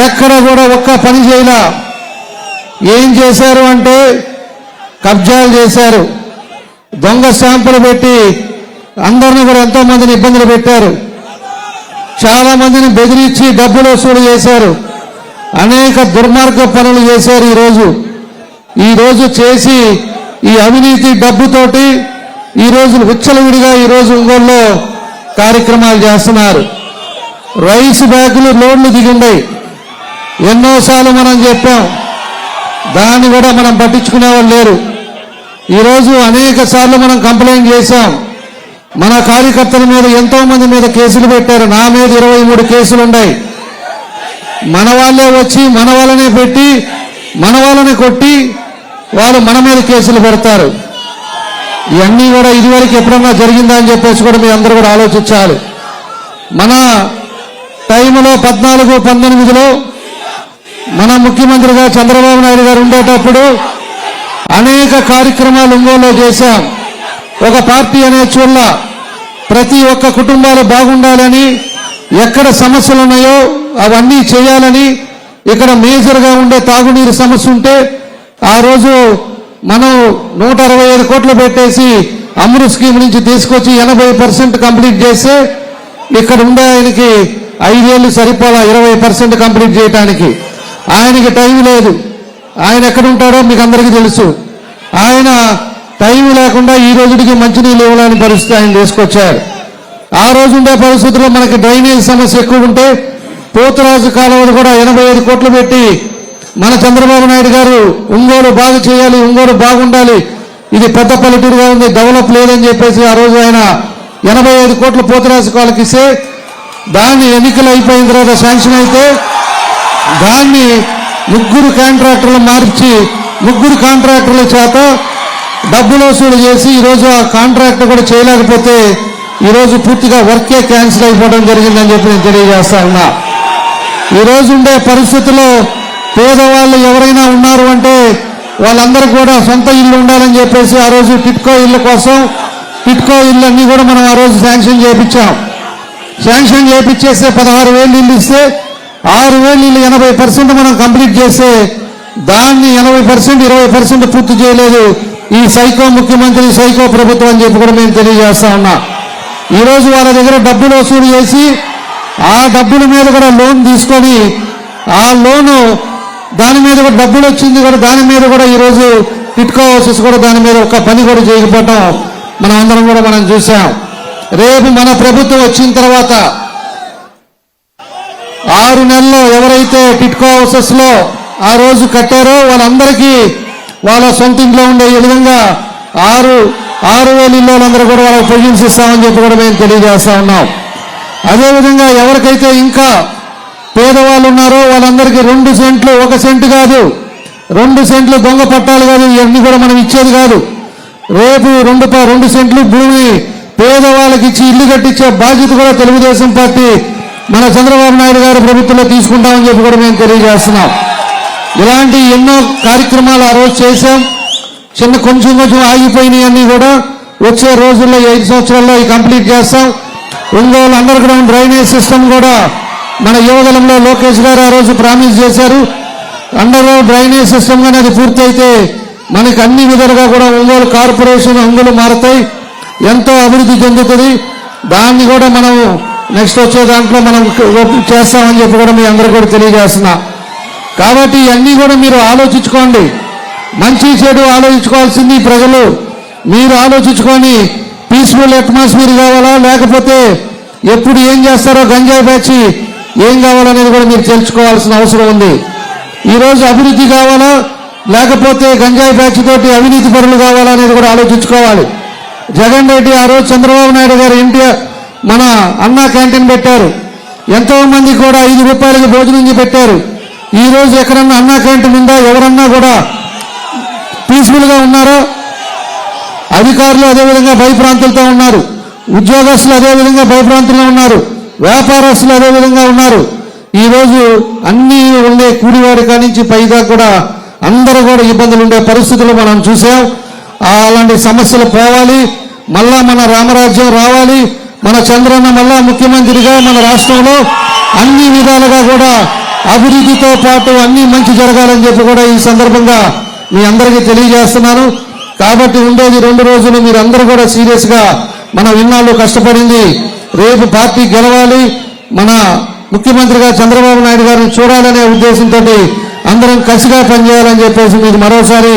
ఎక్కడ కూడా ఒక్క పని చేయలా. ఏం చేశారు అంటే కబ్జాలు చేశారు, దొంగ స్టాంపులు పెట్టి అందరిని కూడా ఎంతో మందిని ఇబ్బందులు పెట్టారు, చాలా మందిని బెదిరించి డబ్బులు వసూలు చేశారు, అనేక దుర్మార్గ పనులు చేశారు. ఈరోజు చేసి ఈ అవినీతి డబ్బుతోటి ఈరోజు విచ్చలవిడిగా ఈరోజు ఒంగోలులో కార్యక్రమాలు చేస్తున్నారు. రైస్ బ్యాగులు లోడ్లు దిగుండాయి, ఎన్నోసార్లు మనం చెప్పాం, దాన్ని కూడా మనం పట్టించుకునేవాళ్ళు లేరు. ఈరోజు అనేక సార్లు మనం కంప్లైంట్ చేశాం. మన కార్యకర్తల మీద ఎంతో మంది మీద కేసులు పెట్టారు. నా మీద 23 కేసులు ఉన్నాయి. మన వాళ్ళే వచ్చి మన వాళ్ళనే పెట్టి మన వాళ్ళని కొట్టి వాళ్ళు మన మీద కేసులు పెడతారు. ఇవన్నీ కూడా ఇదివరకు ఎప్పుడన్నా జరిగిందా అని చెప్పేసి కూడా మీ అందరూ కూడా ఆలోచించాలి. మన టైంలో 14-18లో మన ముఖ్యమంత్రిగా చంద్రబాబు నాయుడు గారు ఉండేటప్పుడు అనేక కార్యక్రమాలు ఒంగోలులో చేశాం. ఒక పార్టీ అనే చూళ్ళ ప్రతి ఒక్క కుటుంబాలు బాగుండాలని, ఎక్కడ సమస్యలు ఉన్నాయో అవన్నీ చేయాలని, ఇక్కడ మేజర్గా ఉండే తాగునీరు సమస్య ఉంటే ఆ రోజు మనం 165 కోట్లు పెట్టేసి అమృత్ స్కీమ్ నుంచి తీసుకొచ్చి 80% కంప్లీట్ చేస్తే ఇక్కడ ఉండే ఆయనకి 5 ఏళ్ళు సరిపోలా 20% కంప్లీట్ చేయడానికి. ఆయనకి టైం లేదు. ఆయన ఎక్కడ ఉంటాడో మీకు అందరికీ తెలుసు. ఆయన టైం లేకుండా ఈ రోజుకి మంచినీళ్ళు ఇవ్వలేని పరిస్థితి ఆయన తీసుకొచ్చారు. ఆ రోజు ఉండే పరిస్థితుల్లో మనకి డ్రైనేజ్ సమస్య ఎక్కువ ఉంటే పోతురాజు కాలువలు కూడా 85 కోట్లు పెట్టి మన చంద్రబాబు నాయుడు గారు ఒంగోలు బాగు చేయాలి, ఒంగోలు బాగుండాలి, ఇది పెద్ద పల్లెటూరుగా ఉంది, డెవలప్ లేదని చెప్పేసి ఆ రోజు ఆయన 85 కోట్లు పోతురాజు కాలువకి ఇస్తే దాన్ని ఎన్నికలు అయిపోయిన తర్వాత శాంక్షన్ అయితే దాన్ని 3 కాంట్రాక్టర్లు మార్చి 3 కాంట్రాక్టర్ల చేత డబ్బులు వసూలు చేసి ఈరోజు ఆ కాంట్రాక్ట్ కూడా చేయలేకపోతే ఈరోజు పూర్తిగా వర్కే క్యాన్సిల్ అయిపోవడం జరిగిందని చెప్పి నేను తెలియజేస్తా ఉన్నా. ఈరోజు ఉండే పరిస్థితుల్లో పేదవాళ్ళు ఎవరైనా ఉన్నారు అంటే వాళ్ళందరూ కూడా సొంత ఇల్లు ఉండాలని చెప్పేసి ఆ రోజు టిట్కో ఇళ్ళ కోసం టిట్కో ఇళ్ళు అన్నీ కూడా మనం ఆ రోజు శాంక్షన్ చేయించాం. శాంక్షన్ చేయించేస్తే 16,000 ఇల్లు ఇస్తే 6,000 ఇల్లు 80% మనం కంప్లీట్ చేస్తే దాన్ని 80% 20% పూర్తి చేయలేదు ఈ సైకో ముఖ్యమంత్రి, సైకో ప్రభుత్వం అని చెప్పి కూడా మేము తెలియజేస్తా ఉన్నా. ఈరోజు వాళ్ళ దగ్గర డబ్బులు వసూలు చేసి ఆ డబ్బుల మీద కూడా లోన్ తీసుకొని ఆ లోను దాని మీద కూడా డబ్బులు వచ్చింది కూడా దాని మీద కూడా ఈరోజు టిట్కో హౌసెస్ కూడా దాని మీద ఒక పని కూడా చేయకపోవటం మనం అందరం కూడా మనం చూసాం. రేపు మన ప్రభుత్వం వచ్చిన తర్వాత 6 నెలల్లో ఎవరైతే టిట్కో హౌసెస్ లో ఆ రోజు కట్టారో వాళ్ళందరికీ వాళ్ళ సొంత ఇంట్లో ఉండే విధంగా 6,000 ఇళ్ళందరూ కూడా వాళ్ళకి పొజిషన్స్ ఇస్తామని చెప్పి కూడా మేము తెలియజేస్తా ఉన్నాం. అదేవిధంగా ఎవరికైతే ఇంకా పేదవాళ్ళు ఉన్నారో వాళ్ళందరికీ 2 సెంట్లు 1 సెంటు కాదు 2 సెంట్లు దొంగ పట్టాలు కాదు, ఇవన్నీ కూడా మనం ఇచ్చేది కాదు. రేపు 2 సెంట్లు భూమి పేదవాళ్ళకి ఇచ్చి ఇల్లు కట్టించే బాధ్యత కూడా తెలుగుదేశం పార్టీ మన చంద్రబాబు నాయుడు గారి ప్రభుత్వంలో తీసుకుంటామని చెప్పి కూడా మేము తెలియజేస్తున్నాం. ఇలాంటి ఎన్నో కార్యక్రమాలు ఆ రోజు చేశాం. కొంచెం ఆగిపోయినాయి అన్నీ కూడా వచ్చే రోజుల్లో 5 సంవత్సరాల్లో కంప్లీట్ చేస్తాం. Ongole under ground drainage system కూడా మన యువగలంలో లోకేష్ గారు ఆ రోజు ప్రామిస్ చేశారు. అండర్ గ్రౌండ్ డ్రైనేజ్ సిస్టమ్ కానీ అది పూర్తయితే మనకి అన్ని విధాలుగా కూడా ఒంగోలు కార్పొరేషన్ అంగులు మారుతాయి, ఎంతో అభివృద్ధి చెందుతుంది. దాన్ని కూడా మనం నెక్స్ట్ వచ్చే దాంట్లో మనం చేస్తామని చెప్పి కూడా మీ అందరూ కూడా తెలియజేస్తున్నా. కాబట్టి ఇవన్నీ కూడా మీరు ఆలోచించుకోండి. మంచి చెడు ఆలోచించుకోవాల్సింది ప్రజలు. మీరు ఆలోచించుకొని పీస్ఫుల్ అట్మాస్ఫియర్ కావాలా, లేకపోతే ఎప్పుడు ఏం చేస్తారో గంజాయి బ్యాచ్ ఏం కావాలనేది కూడా మీరు తెలుసుకోవాల్సిన అవసరం ఉంది. ఈరోజు అభివృద్ధి కావాలా, లేకపోతే గంజాయి బ్యాచ్ తోటి అవినీతి పరులు కావాలా అనేది కూడా ఆలోచించుకోవాలి. జగన్ రెడ్డి ఆ రోజు చంద్రబాబు నాయుడు గారు మన అన్నా క్యాంటీన్ పెట్టారు. ఎంతో మంది కూడా 5 రూపాయలకి భోజనం పెట్టారు. ఈ రోజు ఎక్కడన్నా అన్నా క్యాంటీన్ ఉందా? ఎవరన్నా కూడా పీస్ఫుల్ గా ఉన్నారో? అధికారులు అదేవిధంగా భయప్రాంతులతో ఉన్నారు, ఉద్యోగస్తులు అదేవిధంగా భయప్రాంతుల్లో ఉన్నారు, వ్యాపారస్తులు అదేవిధంగా ఉన్నారు. ఈరోజు అన్ని ఉండే కూలివాడి కానించి పైగా కూడా అందరూ కూడా ఇబ్బందులు ఉండే పరిస్థితులు మనం చూసాం. అలాంటి సమస్యలు పోవాలి, మళ్ళా మన రామరాజ్యం రావాలి, మన చంద్రన్న మళ్ళా ముఖ్యమంత్రిగా మన రాష్ట్రంలో అన్ని విధాలుగా కూడా అభివృద్ధితో పాటు అన్ని మంచి జరగాలని చెప్పి కూడా ఈ సందర్భంగా మీ అందరికీ తెలియజేస్తున్నాను. కాబట్టి ఉండేది 2 రోజులు, మీరందరూ కూడా సీరియస్ గా మనం ఇన్నాళ్ళు కష్టపడింది రేపు పార్టీ గెలవాలి, మన ముఖ్యమంత్రిగా చంద్రబాబు నాయుడు గారిని చూడాలనే ఉద్దేశంతో అందరం కసిగా పనిచేయాలని చెప్పేసి మీకు మరోసారి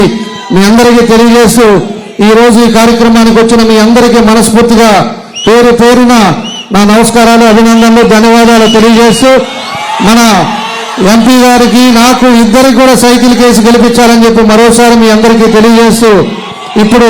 మీ అందరికీ తెలియజేస్తూ ఈ రోజు ఈ కార్యక్రమానికి వచ్చిన మీ అందరికీ మనస్ఫూర్తిగా పేరు పేరున నా నమస్కారాలు, అభినందనలు, ధన్యవాదాలు తెలియజేస్తూ మన ఎంపీ గారికి నాకు ఇద్దరికి కూడా సైకిల్ కేసు గెలిపించాలని చెప్పి మరోసారి మీ అందరికీ తెలియజేస్తూ ఇప్పుడు